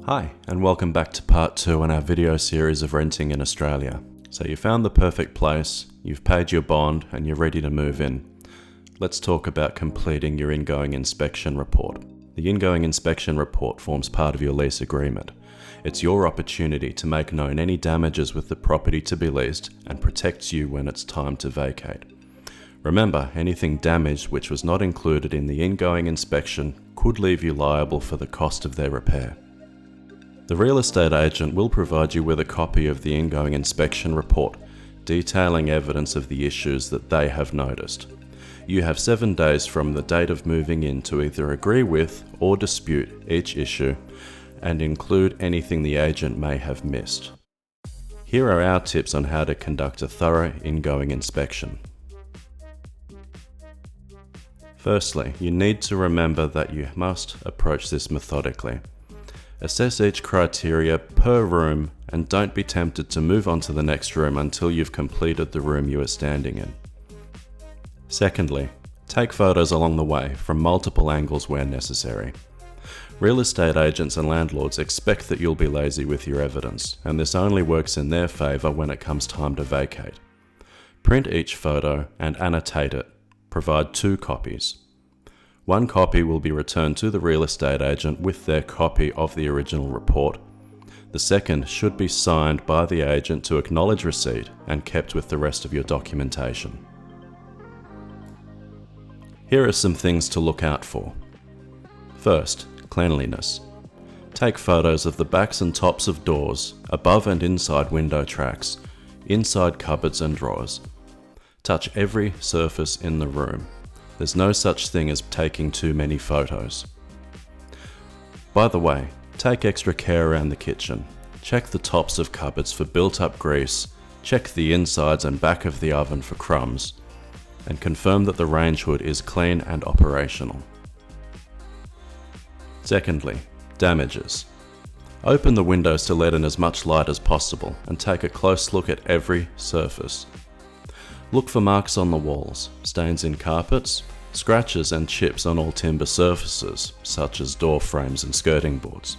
Hi, and welcome back to part 2 in our video series of renting in Australia. So you found the perfect place, you've paid your bond, and you're ready to move in. Let's talk about completing your ingoing inspection report. The ingoing inspection report forms part of your lease agreement. It's your opportunity to make known any damages with the property to be leased and protects you when it's time to vacate. Remember, anything damaged which was not included in the ingoing inspection could leave you liable for the cost of their repair. The real estate agent will provide you with a copy of the ingoing inspection report, detailing evidence of the issues that they have noticed. You have 7 days from the date of moving in to either agree with or dispute each issue and include anything the agent may have missed. Here are our tips on how to conduct a thorough ingoing inspection. Firstly, you need to remember that you must approach this methodically. Assess each criteria per room and don't be tempted to move on to the next room until you've completed the room you are standing in. Secondly, take photos along the way from multiple angles where necessary. Real estate agents and landlords expect that you'll be lazy with your evidence, and this only works in their favour when it comes time to vacate. Print each photo and annotate it. Provide 2 copies. 1 copy will be returned to the real estate agent with their copy of the original report. The second should be signed by the agent to acknowledge receipt and kept with the rest of your documentation. Here are some things to look out for. First, cleanliness. Take photos of the backs and tops of doors, above and inside window tracks, inside cupboards and drawers. Touch every surface in the room. There's no such thing as taking too many photos. By the way, take extra care around the kitchen. Check the tops of cupboards for built-up grease, check the insides and back of the oven for crumbs, and confirm that the range hood is clean and operational. Secondly, damages. Open the windows to let in as much light as possible and take a close look at every surface. Look for marks on the walls, stains in carpets, scratches and chips on all timber surfaces, such as door frames and skirting boards.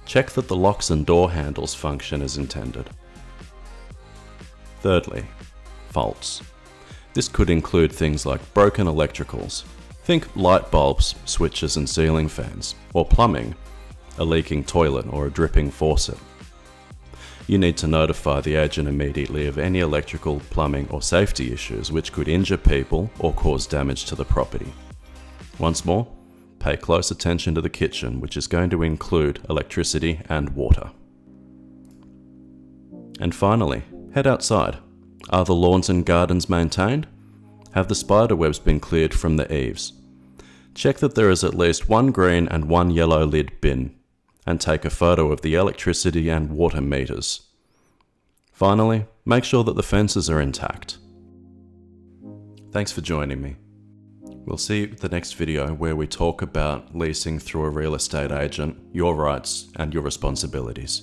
Check that the locks and door handles function as intended. Thirdly, faults. This could include things like broken electricals. Think light bulbs, switches and ceiling fans, or plumbing, a leaking toilet or a dripping faucet. You need to notify the agent immediately of any electrical, plumbing or safety issues which could injure people or cause damage to the property. Once more, pay close attention to the kitchen, which is going to include electricity and water. And finally, head outside. Are the lawns and gardens maintained? Have the spider webs been cleared from the eaves? Check that there is at least 1 green and 1 yellow lid bin, and take a photo of the electricity and water meters. Finally, make sure that the fences are intact. Thanks for joining me. We'll see you at the next video where we talk about leasing through a real estate agent, your rights and your responsibilities.